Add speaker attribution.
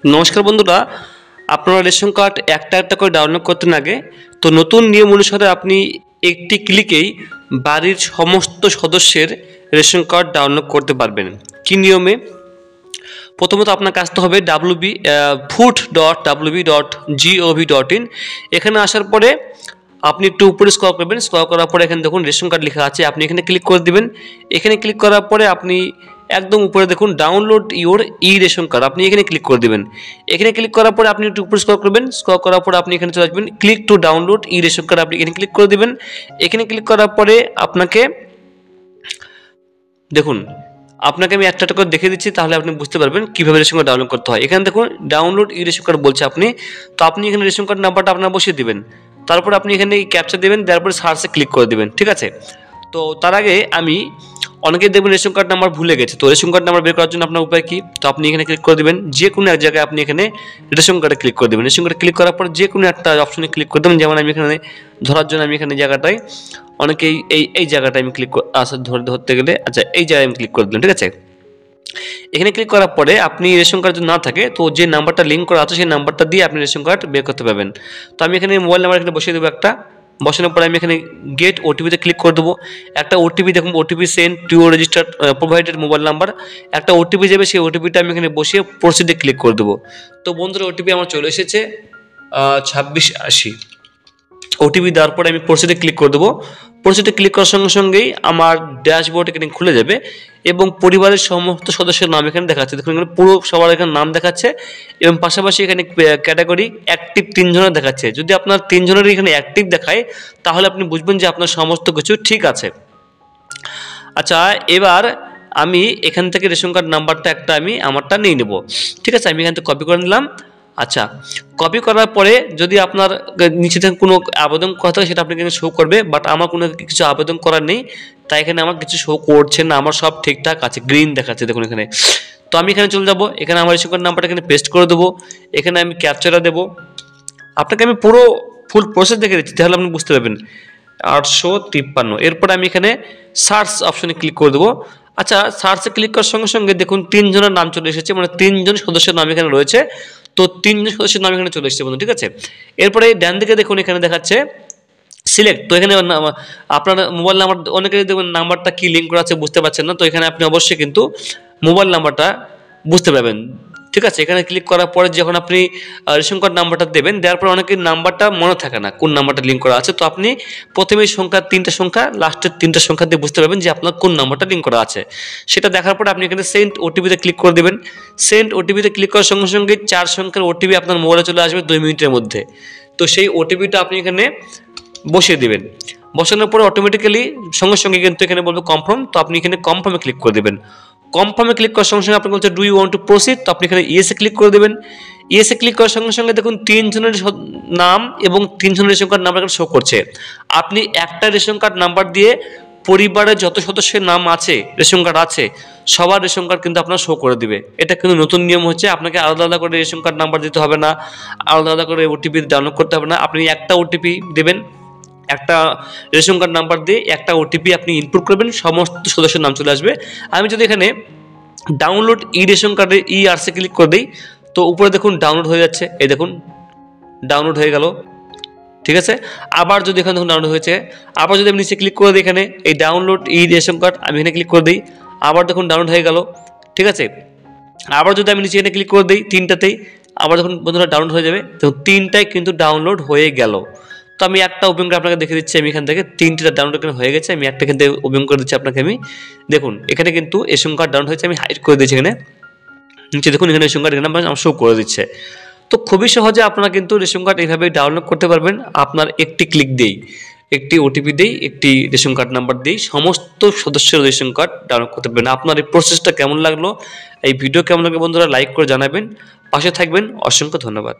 Speaker 1: নমস্কার বন্ধুরা, আপনারা রেশন কার্ড একটা একটা করে ডাউনলোড করতেন আগে। তো নতুন নিয়ম অনুসারে আপনি একটি ক্লিকেই বাড়ির সমস্ত সদস্যের রেশন কার্ড ডাউনলোড করতে পারবেন। কি নিয়মে? প্রথমত আপনার আসতে হবে food.wb.gov.in। এখানে আসার পরে আপনি একটু উপরে স্ক্রল করবেন। স্ক্রল করার পরে এখানে দেখুন রেশন কার্ড লেখা আছে, আপনি এখানে ক্লিক করে দিবেন। এখানে ক্লিক করার পরে আপনি একদম উপরে দেখুন download your E ration card, আপনি এখানে ক্লিক করে দিবেন। এখানে ক্লিক করার পরে আপনি একটু উপরে স্ক্রল করবেন। স্ক্রল করার পরে আপনি এখানে চলে আসবেন click to download E ration card, আপনি এখানে ক্লিক করে দিবেন। এখানে ক্লিক করার পরে আপনাকে দেখুন আপনাকে আমি একটা করে দেখে দিচ্ছি, তাহলে আপনি বুঝতে পারবেন কীভাবে রেশন কার্ড ডাউনলোড করতে হয়। এখানে দেখুন ডাউনলোড ই রেশন কার্ড বলছে আপনি, তো আপনি এখানে রেশন কার্ড নাম্বারটা আপনার বসিয়ে দিবেন। তারপর আপনি এখানে ক্যাপচা দেবেন, দেওয়ার পরে সার্চে ক্লিক করে দেবেন। ঠিক আছে, তো তার আগে আমি অনেকেই দেখবেন রেশন কার্ড নাম্বার ভুলে গেছে, তো রেশন কার্ড নাম্বার বের করার জন্য আপনার উপায় কি? তো আপনি এখানে ক্লিক করে দেবেন, যে কোনো এক জায়গায় আপনি এখানে রেশন কার্ডে ক্লিক করে দেবেন। রেশন কার্ডে ক্লিক করার পর যে কোনো একটা অপশনে ক্লিক করে দেবেন। যেমন আমি এখানে ধরার জন্য আমি এখানে জায়গাটায় অনেকেই এই জায়গাটায় আমি ক্লিক ধরতে গেলে আচ্ছা এই জায়গায় আমি ক্লিক করে দিলাম। ঠিক আছে, এখানে ক্লিক করার পরে আপনি রেশন কার্ড যদি না থাকে তো যে নাম্বারটা লিঙ্ক করা আছে সেই নাম্বারটা দিয়ে আপনি রেশন কার্ড বের করতে পারবেন। তো আমি এখানে মোবাইল নাম্বার এখানে বসিয়ে দেবো একটা। বসানোর পরে আমি এখানে গেট ওটিপিতে ক্লিক করে দেবো। একটা ওটিপি দেখুন, OTP send to registered provided mobile number, একটা ওটিপি যাবে, সেই ওটিপিটা আমি এখানে বসিয়ে প্রসিডে ক্লিক করে দেবো। তো বন্ধুরা ওটিপি আমার চলে এসেছে 2680। ওটিপি দেওয়ার পরে আমি প্রসিডে ক্লিক করে দেবো। প্রসিডে ক্লিক করার সঙ্গে সঙ্গেই আমার ড্যাশবোর্ড এখানে খুলে যাবে এবং পরিবারের সমস্ত সদস্যের নাম এখানে দেখাচ্ছে। দেখুন এখানে পুরো সবার এখানে নাম দেখাচ্ছে এবং পাশাপাশি এখানে ক্যাটাগরি অ্যাক্টিভ 3 জনের দেখাচ্ছে। যদি আপনার 3 জনেরই এখানে অ্যাক্টিভ দেখায় তাহলে আপনি বুঝবেন যে আপনার সমস্ত কিছু ঠিক আছে। আচ্ছা, এবার আমি এখান থেকে রেশন কার্ড নাম্বারটা একটা আমি আমারটা নিয়ে নেব। ঠিক আছে, আমি এখান থেকে কপি করে নিলাম। আচ্ছা, কপি করার পরে যদি আপনার নিচে থেকে কোনো আবেদন করা থাকে সেটা আপনাকে শো করবে, বাট আমার কোনো কিছু আবেদন করার নেই, তাই এখানে আমার কিছু শো করছে না, আমার সব ঠিকঠাক আছে, গ্রিন দেখাচ্ছে দেখুন এখানে। তো আমি এখানে চলে যাব, এখানে আমার রেশন কার্ড নাম্বারটা এখানে পেস্ট করে দেবো। এখানে আমি ক্যাপচারটা দেবো। আপনাকে আমি পুরো ফুল প্রসেস দেখে দিচ্ছি, তাহলে আপনি বুঝতে পারবেন। 853। এরপরে আমি এখানে সার্চ অপশনে ক্লিক করে দেবো। আচ্ছা, সার্চে ক্লিক করার সঙ্গে সঙ্গে দেখুন 3 জনের নাম চলে এসেছে, মানে 3 জন সদস্যের নাম এখানে রয়েছে। তো 3 জন সদস্যের নাম এখানে চলে এসেছে বন্ধু। ঠিক আছে, এরপরে ডান দিকে দেখুন এখানে দেখাচ্ছে সিলেক্ট। তো এখানে আপনার মোবাইল নাম্বার, অনেকেরই দেখবেন নাম্বারটা কি লিঙ্ক করা আছে বুঝতে পারছেন না, তো এখানে আপনি অবশ্যই কিন্তু মোবাইল নাম্বারটা বুঝতে পারবেন। ঠিক আছে, এখানে ক্লিক করার পরে যখন আপনি রেশন কার্ড নাম্বারটা দেবেন, দেওয়ার পরে অনেকের নাম্বারটা মনে থাকে না কোন নাম্বারটা লিঙ্ক করা আছে। তো আপনি প্রথমে সংখ্যা 3টা সংখ্যা, লাস্টের 3টা সংখ্যা দিয়ে বুঝতে পারবেন যে আপনার কোন নাম্বারটা লিঙ্ক করা আছে। সেটা দেখার পরে আপনি এখানে সেন্ড ওটিপিতে ক্লিক করে দেবেন। সেন্ড ওটিপিতে ক্লিক করার সঙ্গে সঙ্গে 4 সংখ্যার ওটিপি আপনার মোবাইলে চলে আসবে 2 মিনিটের মধ্যে। তো সেই ওটিপিটা আপনি এখানে বসিয়ে দেবেন। বসানোর পরে অটোমেটিক্যালি সঙ্গে সঙ্গে কিন্তু এখানে বলবে কনফার্ম। তো আপনি এখানে কনফার্মে ক্লিক করে দেবেন। কনফার্মে ক্লিক করার সঙ্গে সঙ্গে আপনি বলছে do you want to proceed, তো আপনি এখানে ইয়েসে ক্লিক করে দেবেন। ইয়েসে ক্লিক করার সঙ্গে সঙ্গে দেখুন 3 জনের নাম এবং 3 জনের রেশন কার্ড নাম্বার শো করছে। আপনি একটা রেশন কার্ড নাম্বার দিয়ে পরিবারের যত সদস্যের নাম আছে, রেশন কার্ড আছে, সবার রেশন কার্ড কিন্তু আপনার শো করে দিবে। এটা কিন্তু নতুন নিয়ম হচ্ছে, আপনাকে আলাদা আলাদা করে রেশন কার্ড নাম্বার দিতে হবে না, আলাদা আলাদা করে ওটিপি ডাউনলোড করতে হবে না। আপনি একটা ওটিপি দেবেন, একটা রেশন কার্ড নাম্বার দিয়ে একটা ওটিপি আপনি ইনপুট করবেন, সমস্ত সদস্যের নাম চলে আসবে। আমি যদি এখানে ডাউনলোড ই রেশন কার্ডে আরসে ক্লিক করে দিই, তো উপরে দেখুন ডাউনলোড হয়ে যাচ্ছে, এই দেখুন ডাউনলোড হয়ে গেল। ঠিক আছে, আবার যদি এখানে দেখুন ডাউনলোড হয়েছে, আবার যদি আমি নিচে ক্লিক করে দিই এখানে এই ডাউনলোড ই রেশন কার্ড, আমি এখানে ক্লিক করে দিই, আবার দেখুন ডাউনলোড হয়ে গেল। ঠিক আছে, আবার যদি আমি নিচে এখানে ক্লিক করে দিই 3টাতেই, আবার দেখুন বন্ধুরা ডাউনলোড হয়ে যাবে। তো 3টাই কিন্তু ডাউনলোড হয়ে গেল। তো আমি একটা ওপেন করে আপনাকে দেখে দিচ্ছি, আমি এখান থেকে 3টা ডাউনলোড এখানে হয়ে গেছে। আমি একটা এখান থেকে ওপেন করে দিচ্ছি আপনাকে। আমি দেখুন এখানে কিন্তু রেশন কার্ড ডাউনলোড হয়েছে, আমি হাইড করে দিচ্ছি এখানে নিচে দেখুন এখানে রেশন কার্ড এখানে আমার শো করে দিচ্ছে। তো খুবই সহজে আপনারা কিন্তু রেশন কার্ড এইভাবে ডাউনলোড করতে পারবেন। আপনার একটি ক্লিক দিই, একটি ওটিপি দিই, একটি রেশন কার্ড নাম্বার দিই, সমস্ত সদস্যের রেশন কার্ড ডাউনলোড করতে পারবেন। আপনার এই প্রসেসটা কেমন লাগলো, এই ভিডিও কেমন লাগলো বন্ধুরা লাইক করে জানাবেন, পাশে থাকবেন। অসংখ্য ধন্যবাদ।